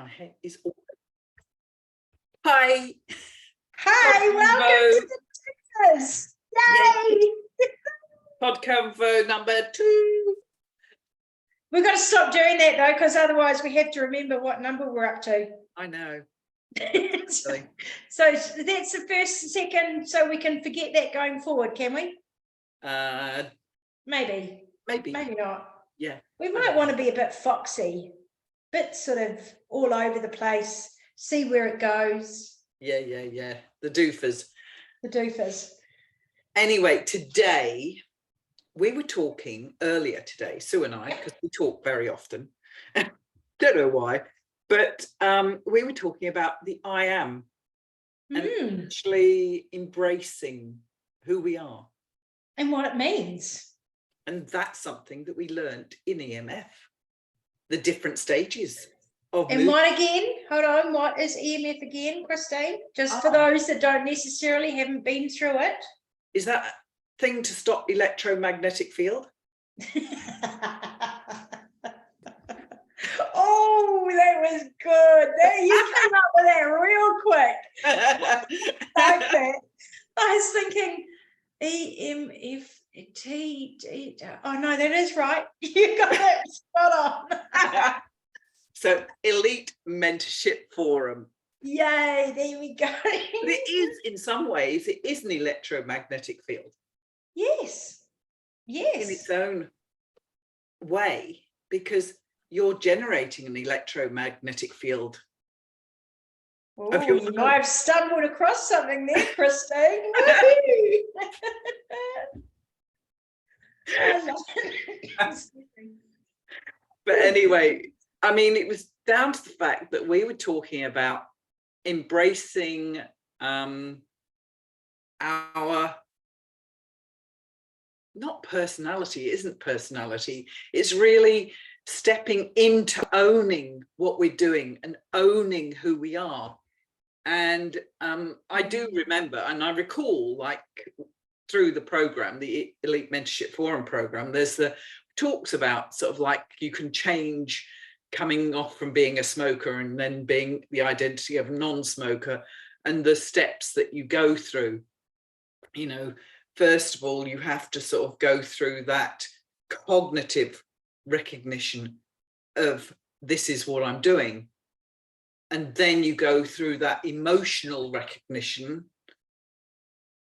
My head is all. Hi. Hi, welcome to the Tickers. Yay! Pod Convo number 2. We've got to stop doing that though, because otherwise we have to remember what number we're up to. I know. So that's the first, second, so we can forget that going forward, can we? Maybe not. Yeah, We might want to be a bit foxy, bit sort of all over the place, see where it goes. Yeah. The doofers. Anyway, today we were talking earlier today, Sue and I, because we talk very often. Don't know why, but we were talking about the I am and actually embracing who we are and what it means. And that's something that we learned in EMF, the different stages of and movement. What again? Hold on, what is EMF again, Christine? Just for those that haven't been through it. Is that thing to stop electromagnetic field? Oh, that was good. You came up with that real quick. Like that. I was thinking EMF. Oh no, that is right. You got it spot on. So Elite Mentorship Forum. Yay, there we go. It is, in some ways, it is an electromagnetic field. Yes. In its own way, because you're generating an electromagnetic field. Oh, I've stumbled across something there, Christine. But anyway, I mean, it was down to the fact that we were talking about embracing our, not personality, it isn't personality, it's really stepping into owning what we're doing and owning who we are. And I do remember, and I recall, like, through the program, the Elite Mentorship Forum program, there's the talks about sort of like you can change coming off from being a smoker and then being the identity of a non-smoker, and the steps that you go through. You know, first of all, you have to sort of go through that cognitive recognition of this is what I'm doing. And then you go through that emotional recognition,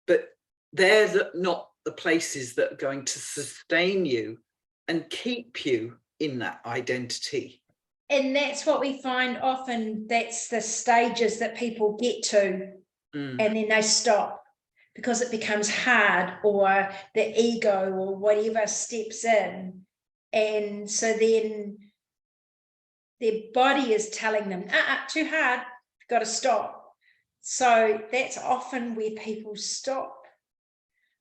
but they're not the places that are going to sustain you and keep you in that identity. And that's what we find often, that's the stages that people get to, and then they stop because it becomes hard, or the ego or whatever steps in. And so then their body is telling them, too hard, got to stop. So that's often where people stop.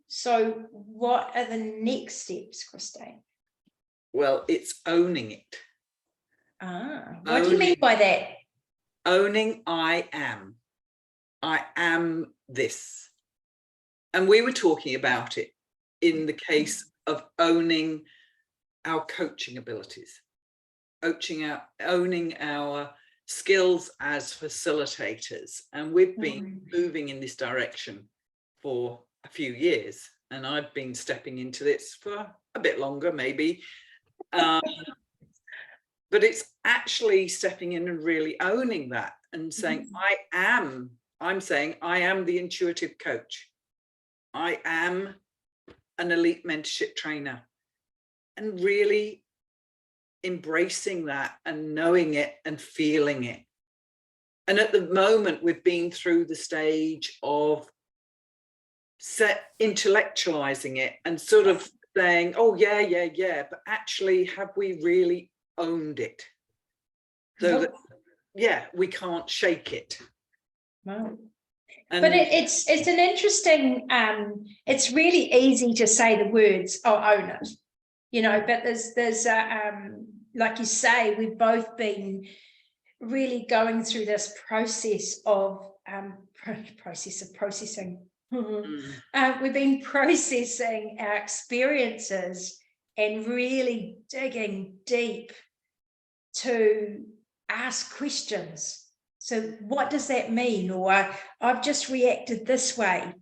So what are the next steps, Christine? Well, it's owning it. What do you mean by that? Owning I am this. And we were talking about it in the case of owning our coaching abilities, owning our skills as facilitators. And we've been moving in this direction for a few years, and I've been stepping into this for a bit longer, maybe. But it's actually stepping in and really owning that and saying, I'm saying I am the intuitive coach. I am an elite mentorship trainer, and really embracing that and knowing it and feeling it. And at the moment, we've been through the stage of intellectualizing it and sort of saying, oh, yeah, but actually, have we really owned it? So that, we can't shake it. Wow. But it's an interesting, it's really easy to say the words, own it, you know, but there's like you say, we've both been really going through this process of processing. We've been processing our experiences and really digging deep to ask questions. So what does that mean? Or I've just reacted this way.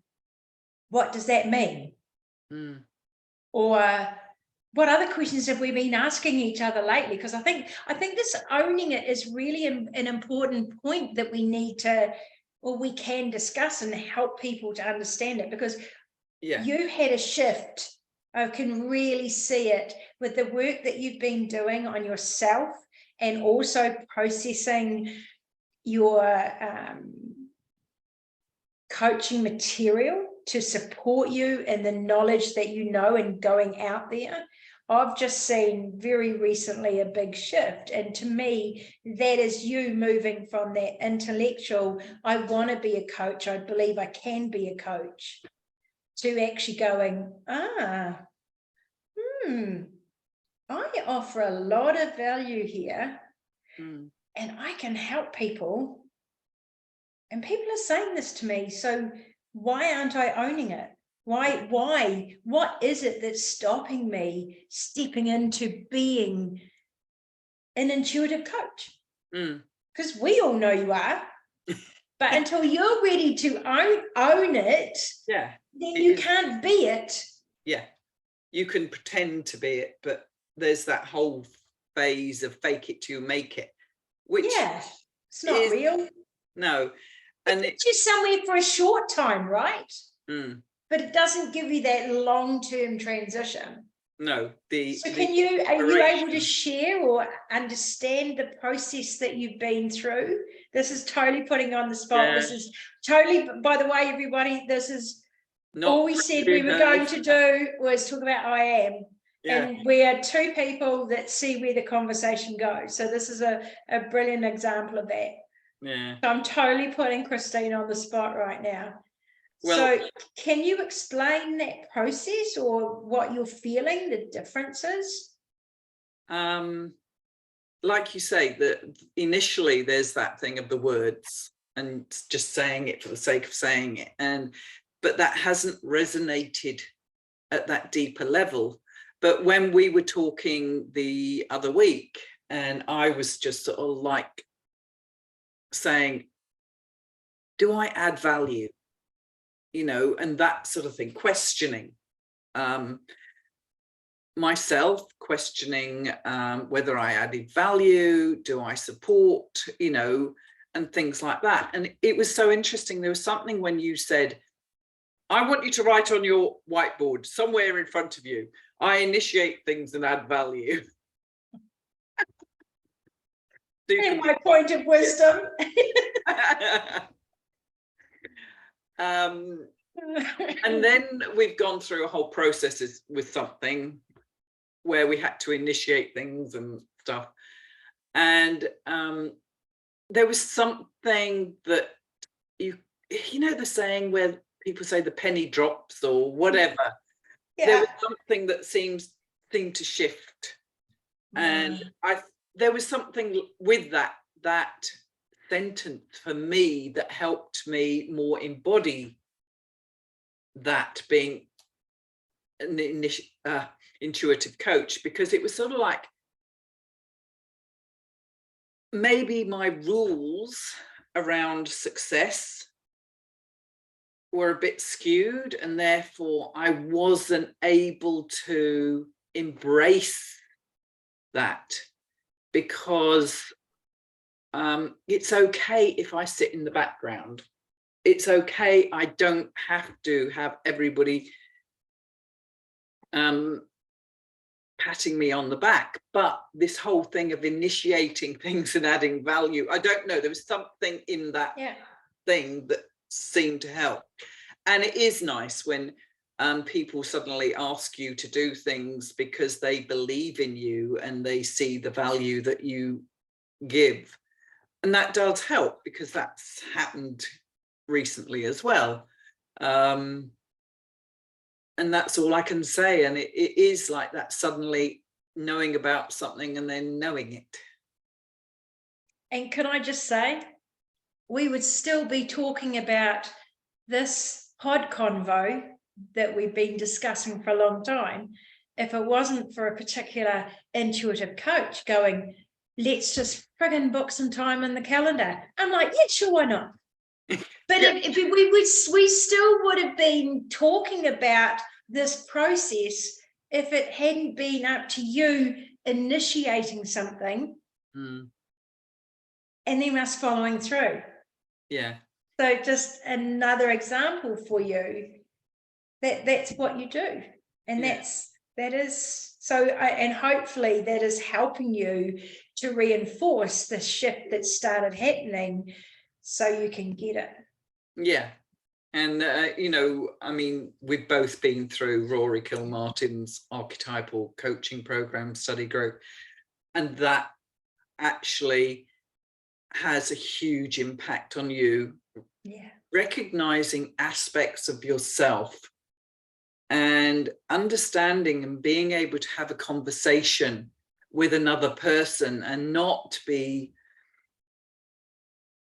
What does that mean? Or what other questions have we been asking each other lately? Because I think this owning it is really an important point that we need to, or we can discuss and help people to understand it. Because you had a shift. I can really see it with the work that you've been doing on yourself, and also processing your coaching material to support you and the knowledge that you know, and going out there. I've just seen very recently a big shift. And to me, that is you moving from that intellectual, I want to be a coach, I believe I can be a coach, to actually going, I offer a lot of value here, and I can help people. And people are saying this to me, so why aren't I owning it? Why? What is it that's stopping me stepping into being an intuitive coach? Because we all know you are, but until you're ready to own it, then you can't be it. Yeah, you can pretend to be it, but there's that whole phase of fake it till you make it, which it's not real. No. And it's just somewhere for a short time, right? But it doesn't give you that long-term transition. No. So are you able to share or understand the process that you've been through? This is totally putting you on the spot. This is totally, by the way, everybody, this is not all we said we were going to do was talk about I am. And we are two people that see where the conversation goes. So this is a brilliant example of that. So I'm totally putting Christine on the spot right now. Well, so can you explain that process, or what you're feeling, the differences? Like you say, that initially there's that thing of the words and just saying it for the sake of saying it, but that hasn't resonated at that deeper level. But when we were talking the other week, and I was just sort of like saying, do I add value? You know, and that sort of thing, questioning myself, questioning whether I added value, do I support, you know, and things like that. And it was so interesting. There was something when you said, I want you to write on your whiteboard somewhere in front of you, I initiate things and add value. In my point of wisdom. And then we've gone through a whole process with something where we had to initiate things and stuff. And there was something that you know, the saying where people say the penny drops or whatever. There was something that seemed to shift. And there was something with that sentence for me that helped me more embody that, being an intuitive coach, because it was sort of like maybe my rules around success were a bit skewed, and therefore I wasn't able to embrace that, because it's okay if I sit in the background. It's okay. I don't have to have everybody patting me on the back. But this whole thing of initiating things and adding value, I don't know, there was something in that thing that seemed to help. And it is nice when people suddenly ask you to do things because they believe in you and they see the value that you give. And that does help, because that's happened recently as well. And that's all I can say. And it is like that, suddenly knowing about something and then knowing it. And can I just say, we would still be talking about this pod convo that we've been discussing for a long time if it wasn't for a particular intuitive coach going, let's just friggin' book some time in the calendar. I'm like, yeah, sure, why not? But Yeah. if we still would have been talking about this process if it hadn't been up to you initiating something and then us following through. Yeah. So just another example for you that's what you do. And that is so, and hopefully that is helping you to reinforce the shift that started happening so you can get it. Yeah. And, you know, I mean, we've both been through Rory Kilmartin's archetypal coaching program study group, and that actually has a huge impact on you. Yeah. Recognizing aspects of yourself and understanding and being able to have a conversation with another person and not be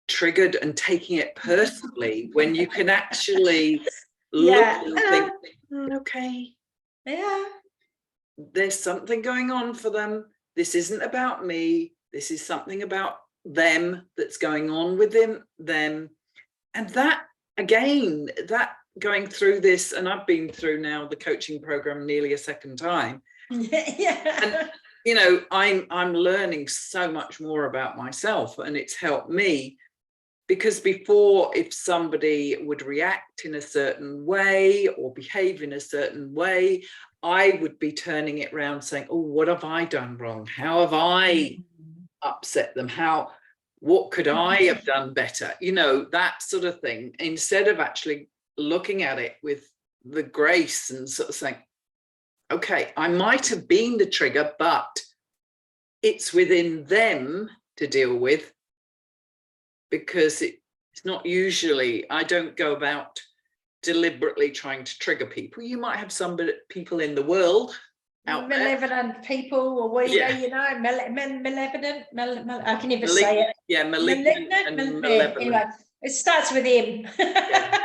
triggered and taking it personally when you can actually look and think, okay, yeah, there's something going on for them. This isn't about me. This is something about them that's going on within them. And that, again, that going through this, and I've been through now the coaching program nearly a second time. yeah. And, you know, I'm learning so much more about myself, and it's helped me. Because before, if somebody would react in a certain way or behave in a certain way, I would be turning it around saying, oh, what have I done wrong? How have I upset them? What could I have done better? You know, that sort of thing, instead of actually looking at it with the grace and sort of saying, okay, I might have been the trigger, but it's within them to deal with. Because it's not usually, I don't go about deliberately trying to trigger people. You might have people in the world out malevolent there. People or whatever, you know, malevolent, I can never say it. Yeah, malignant and malevolent. Anyway, it starts with M. Yeah.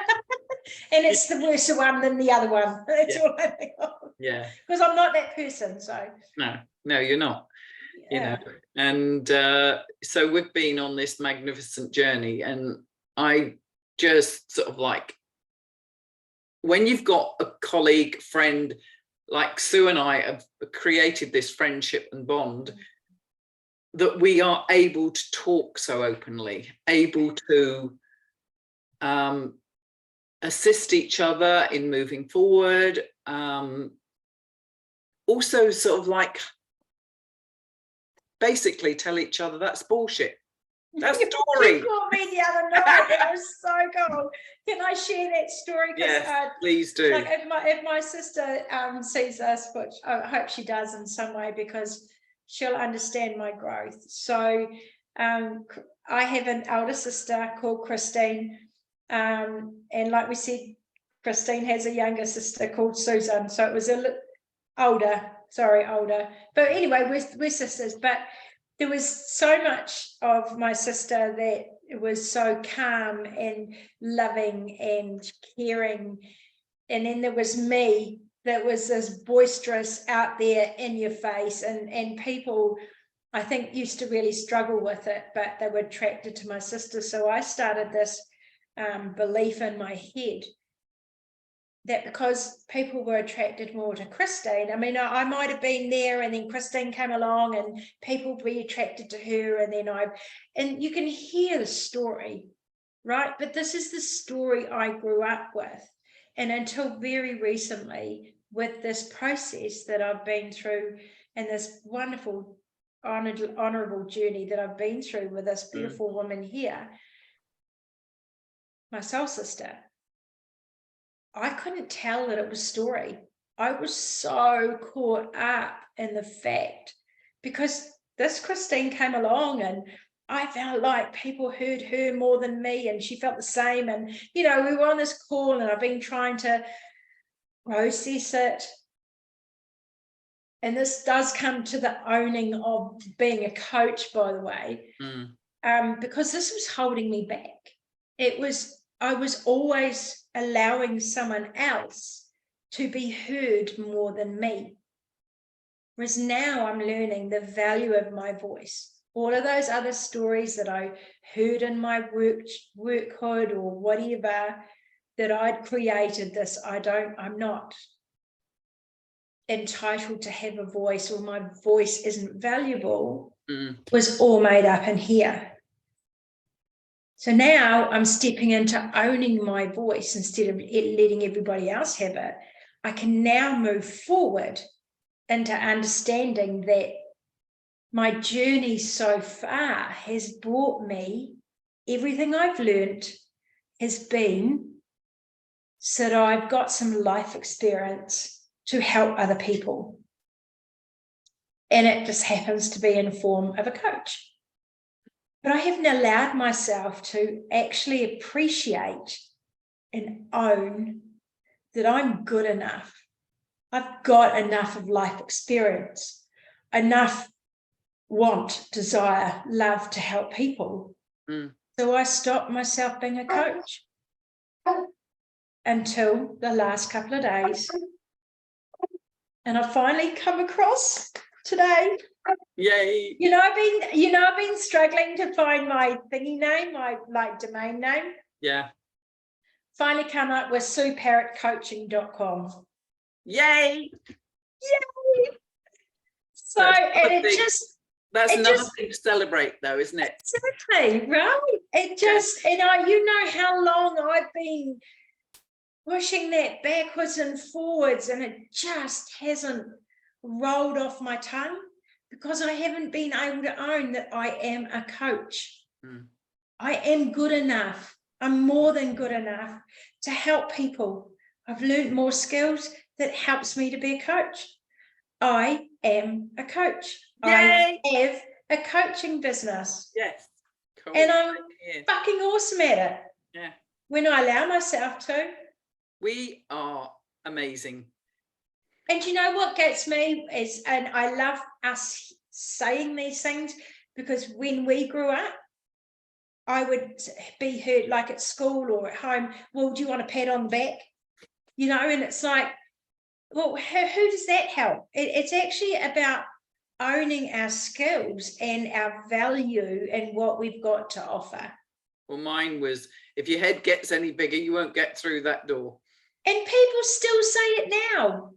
And it's the worse one than the other one. That's all I think of. Yeah. Because I'm not that person, so. No, you're not. You know, and so we've been on this magnificent journey, and I just sort of like, when you've got a colleague, friend, like Sue and I have created this friendship and bond, that we are able to talk so openly, able to assist each other in moving forward, also sort of like basically tell each other that's bullshit. That story. You called me the other night. It was so cool. Can I share that story? Yes, please do. Like if my sister sees this, which I hope she does in some way, because she'll understand my growth. So I have an elder sister called Christine, and like we said, Christine has a younger sister called Susan. So it was older. But anyway, we're sisters. But there was so much of my sister that it was so calm and loving and caring. And then there was me that was this boisterous, out there, in your face. And people, I think, used to really struggle with it, but they were attracted to my sister. So I started this belief in my head that because people were attracted more to Christine, I mean, I might have been there and then Christine came along and people would be attracted to her, and then and you can hear the story, right? But this is the story I grew up with. And until very recently, with this process that I've been through and this wonderful, honorable journey that I've been through with this beautiful woman here, my soul sister, I couldn't tell that it was story. I was so caught up in the fact, because this Christine came along and I felt like people heard her more than me, and she felt the same. And, you know, we were on this call and I've been trying to process it. And this does come to the owning of being a coach, by the way, because this was holding me back. I was always allowing someone else to be heard more than me. Whereas now I'm learning the value of my voice. all of those other stories that I heard in my workhood or whatever, that I'd created this, I'm not entitled to have a voice, or my voice isn't valuable, was all made up in here. So now I'm stepping into owning my voice instead of letting everybody else have it. I can now move forward into understanding that my journey so far has brought me, everything I've learned has been so that I've got some life experience to help other people. And it just happens to be in the form of a coach. But I haven't allowed myself to actually appreciate and own that I'm good enough. I've got enough of life experience, enough want, desire, love to help people. So I stopped myself being a coach until the last couple of days. And I finally come across today. Yay. I've been struggling to find my thingy name, my domain name. Yeah. Finally come up with SueParrottCoaching.com. Yay. Yay. So that's another thing to celebrate though, isn't it? Exactly, right? It just, how long I've been pushing that backwards and forwards, and it just hasn't rolled off my tongue because I haven't been able to own that I am a coach. I am good enough. I'm more than good enough to help people. I've learned more skills that helps me to be a coach. I am a coach. Yay! I have a coaching business. Yes. Cool. And I'm fucking awesome at it. Yeah. When I allow myself to. We are amazing. And you know what gets me is, and I love us saying these things, because when we grew up, I would be heard like at school or at home, well, do you want a pat on the back? And it's like, well, who does that help? It's actually about owning our skills and our value and what we've got to offer. Well, mine was, if your head gets any bigger, you won't get through that door. And people still say it now,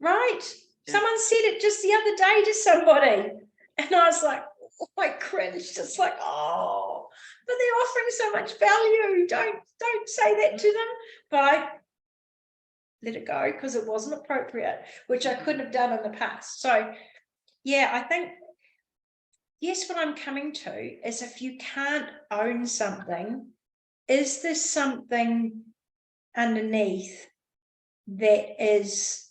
right? Yeah. Someone said it just the other day to somebody, and I was like, oh, I cringed, just like, oh, but they're offering so much value. Don't say that to them. But I let it go because it wasn't appropriate, which I couldn't have done in the past. So yeah, I think, yes, what I'm coming to is, if you can't own something, is there something underneath that is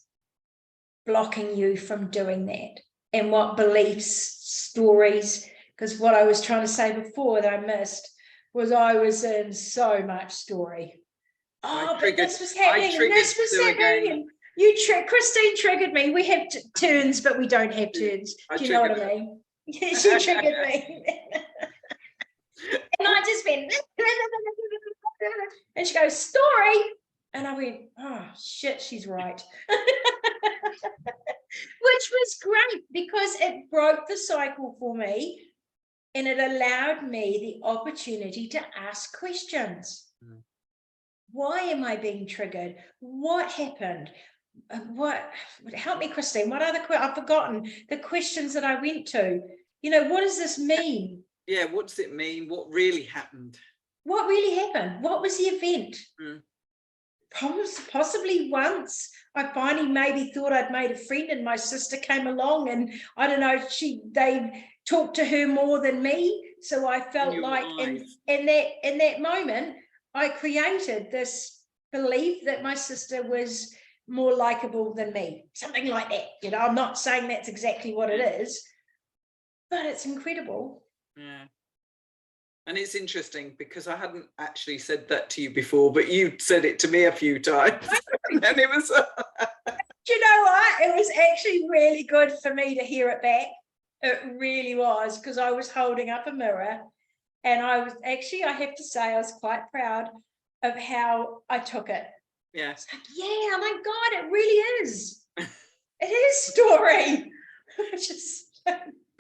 blocking you from doing that? And what beliefs, stories, because what I was trying to say before that I missed was I was in so much story. Oh, but this was happening and this was happening. And Christine triggered me. We have turns, but we don't have turns. Do you know what I mean? She triggered me. And I just went, and she goes, story. And I went, oh, shit, she's right. Which was great because it broke the cycle for me, and it allowed me the opportunity to ask questions. Why am I being triggered? What happened? Help me, Christine. What other I've forgotten the questions that I went to. What does this mean? Yeah, what does it mean? What really happened? What really happened? What was the event? Possibly once I finally maybe thought I'd made a friend, and my sister came along, and I don't know, they talked to her more than me. So I felt like in that moment, I created this belief that my sister was more likable than me, something like that. I'm not saying that's exactly what it is, but it's incredible. Yeah. And it's interesting because I hadn't actually said that to you before, but you said it to me a few times. And then it was... Do you know what? It was actually really good for me to hear it back. It really was, because I was holding up a mirror, and I was actually, I have to say, I was quite proud of how I took it. Yeah. It's like, yeah, oh my God, it really is. It is story.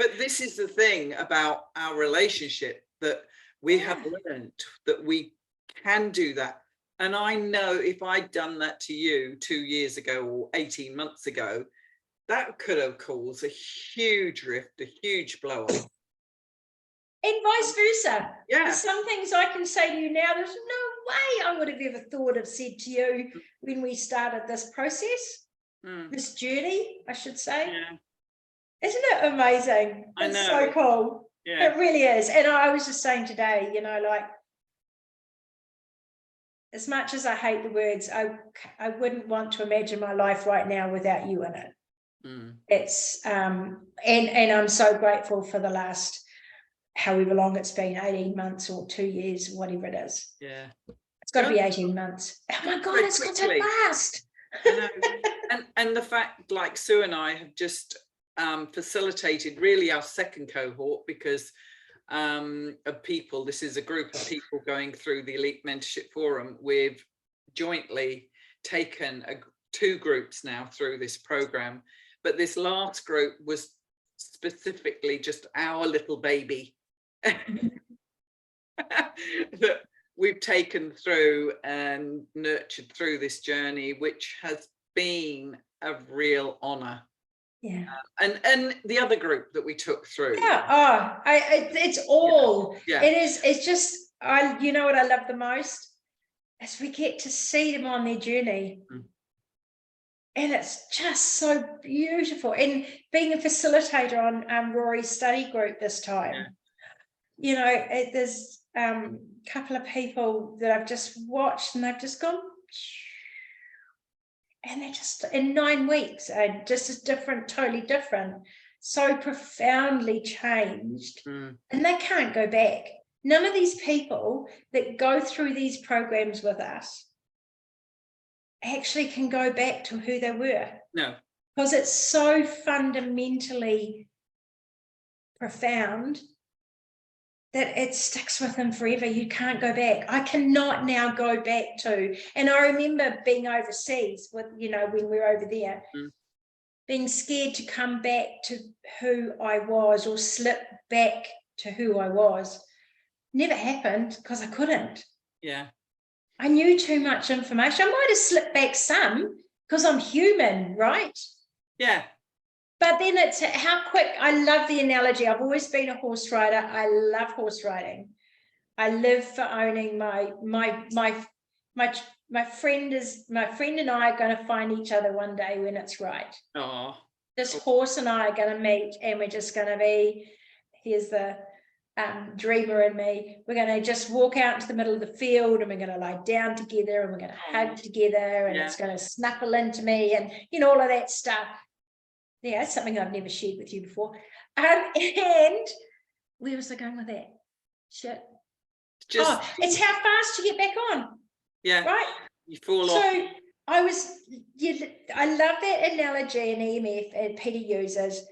But this is the thing about our relationship, that we have learned that we can do that. And I know if I'd done that to you 2 years ago or 18 months ago, that could have caused a huge rift, a huge blow up. And vice versa. Yeah. There's some things I can say to you now, there's no way I would have ever thought of said to you when we started this process, this journey, I should say. Yeah. Isn't it amazing? I It's know. so cool. Yeah. It really is. And I was just saying today, you know, like, as much as I hate the words, I wouldn't want to imagine my life right now without you in it. It's and I'm so grateful for the last however long it's been, 18 months or 2 years, whatever it is. Yeah. It's got to be 18 months. Oh my God, it's got so fast. and the fact, like Sue and I have just facilitated really our second cohort, because of people, this is a group of people going through the Elite Mentorship Forum. We've jointly taken 2 groups now through this program, but this last group was specifically just our little baby that we've taken through and nurtured through this journey, which has been a real honor. Yeah. And the other group that we took through. Yeah. It's all. Yeah. It is. It's just, you know what I love the most is we get to see them on their journey. And it's just so beautiful. And being a facilitator on Rory's study group this time, you know, there's a couple of people that I've just watched and they've just gone, and they're just in 9 weeks, just as different, totally different, so profoundly changed, and they can't go back. None of these people that go through these programs with us actually can go back to who they were. No. Because it's so fundamentally profound that it sticks with them forever. You can't go back. I cannot now go back to, and I remember being overseas with, you know, when we were over there, being scared to come back to who I was or slip back to who I was. Never happened because I couldn't. Yeah. I knew too much information. I might have slipped back some because I'm human, right? Yeah. But then it's how quick. I love the analogy. I've always been a horse rider. I love horse riding. I live for owning my friend and I are going to find each other one day when it's right. Oh. This horse and I are going to meet, and we're just going to be, here's the dreamer in me, we're going to just walk out into the middle of the field, and we're going to lie down together, and we're going to hug together, and it's going to snuffle into me, and you know, all of that stuff. Yeah, it's something I've never shared with you before. And where was I going with that? Shit. It's how fast you get back on. Yeah. Right? You fall off. So I love that analogy in EMF, and Peter uses.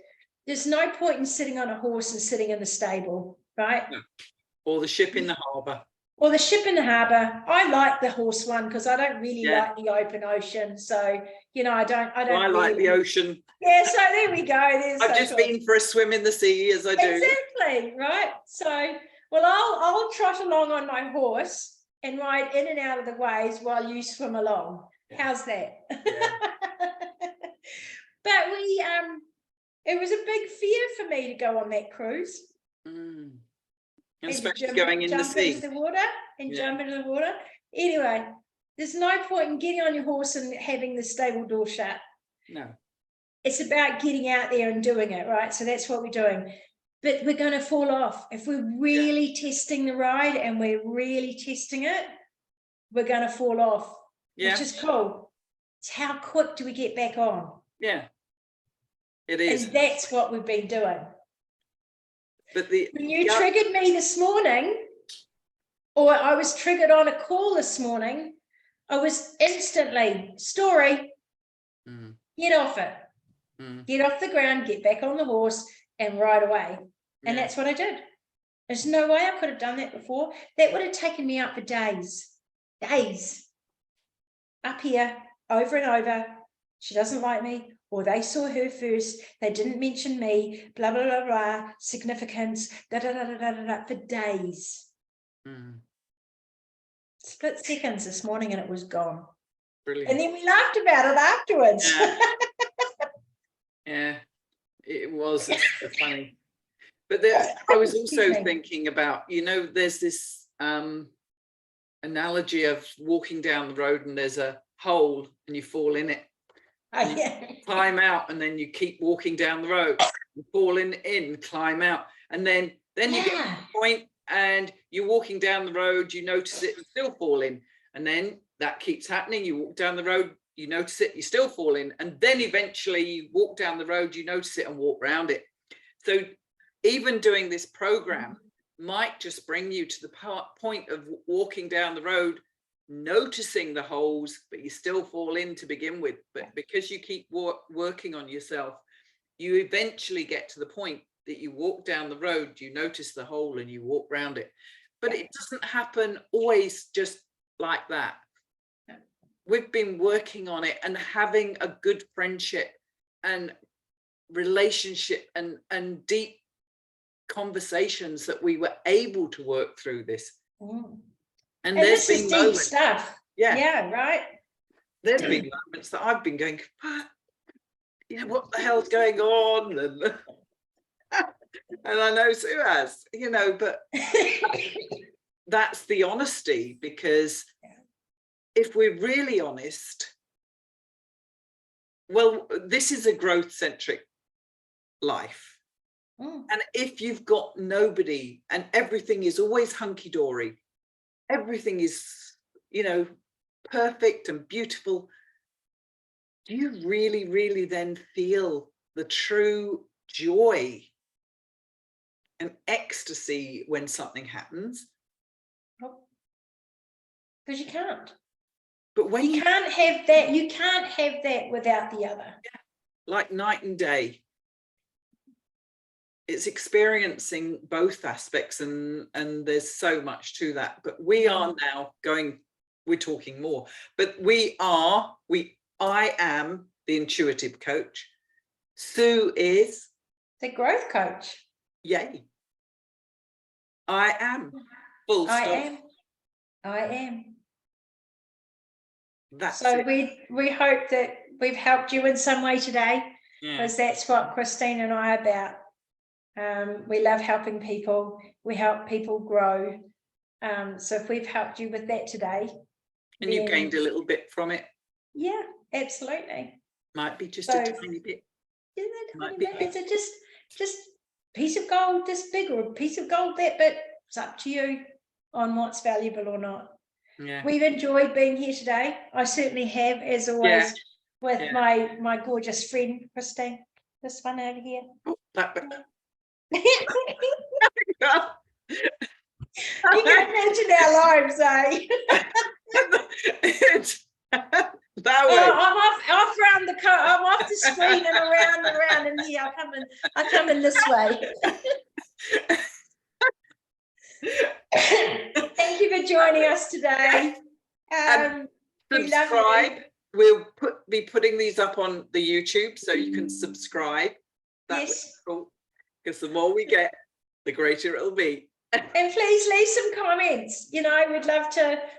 There's no point in sitting on a horse and sitting in the stable, right? No. Or the ship in the harbour. Or the ship in the harbour. I like the horse one because I don't really like the open ocean. So, you know, I don't I like the ocean. Yeah, so there we go. I've just been for a swim in the sea, as I do. Exactly, right? So, well, I'll trot along on my horse and ride in and out of the waves while you swim along. Yeah. How's that? Yeah. But it was a big fear for me to go on that cruise. And especially going in the sea. Jump into the water and jump into the water. Anyway, there's no point in getting on your horse and having the stable door shut. No. It's about getting out there and doing it, right? So that's what we're doing. But we're going to fall off. If we're really testing the ride and we're really testing it, we're going to fall off, which is cool. It's how quick do we get back on? Yeah, it is. And that's what we've been doing. But when you triggered me this morning, or I was triggered on a call this morning, I was instantly, story, get off it. Get off the ground, get back on the horse and ride away. And that's what I did. There's no way I could have done that before. That would have taken me out for days. Days. Up here, over and over. She doesn't like me. or they saw her first, they didn't mention me, blah, blah, blah, blah, significance, da, da, da, da, da, da, da, for days. Split seconds this morning and it was gone. Brilliant. And then we laughed about it afterwards. Yeah, it was. It's so funny. But I was also thinking about, you know, there's this analogy of walking down the road and there's a hole and you fall in it. And you climb out and then you keep walking down the road, you fall in, climb out, and then you get to the point and you're walking down the road, you notice it, you still fall in, and then that keeps happening. You walk down the road, you notice it, you still fall in, and then eventually you walk down the road, you notice it and walk around it. So even doing this program might just bring you to the point of walking down the road, noticing the holes, but you still fall in to begin with. But because you keep working on yourself, you eventually get to the point that you walk down the road, you notice the hole and you walk around it. But it doesn't happen always just like that. We've been working on it and having a good friendship and relationship and deep conversations that we were able to work through this. And there's been deep moments, stuff. Yeah, right. There's been moments that I've been going, you know, what the hell's going on? And I know Sue has, you know, but that's the honesty, because if we're really honest, well, this is a growth-centric life. And if you've got nobody and everything is always hunky-dory, everything is, you know, perfect and beautiful, do you really, really then feel the true joy and ecstasy when something happens? Because you can't. But when you can't have that, you can't have that without the other. Like night and day. It's experiencing both aspects, and there's so much to that. But we are now going, we're talking more, but I am the intuitive coach. Sue is the growth coach. Yay. I am. Full stop. I am. That's so it. we hope that we've helped you in some way today, because that's what Christine and I are about. We love helping people. We help people grow. So if we've helped you with that today, and you gained a little bit from it. Yeah, absolutely. Might be just a tiny bit. Yeah, tiny bit. It's just piece of gold this big or a piece of gold that bit. It's up to you on what's valuable or not. Yeah. We've enjoyed being here today. I certainly have, as always, with my gorgeous friend Christine. This one over here. Oh, that bit. You can imagine our lives, eh? That way. I'm off around I'm off the screen and around and here I come in this way. Thank you for joining us today. Subscribe. We'll be putting these up on the YouTube, so you can subscribe. That's cool, because the more we get, the greater it'll be. And please leave some comments. You know,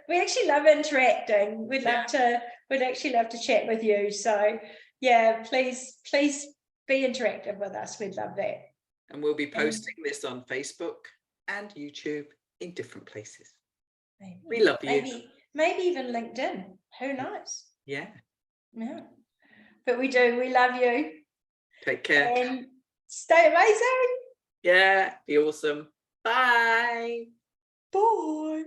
we actually love interacting. We'd actually love to chat with you. So yeah, please be interactive with us. We'd love that. And we'll be posting this on Facebook and YouTube in different places. We love you. Maybe even LinkedIn. Who knows? Yeah. But we do. We love you. Take care. And stay amazing. Yeah. Be awesome. Bye. Bye.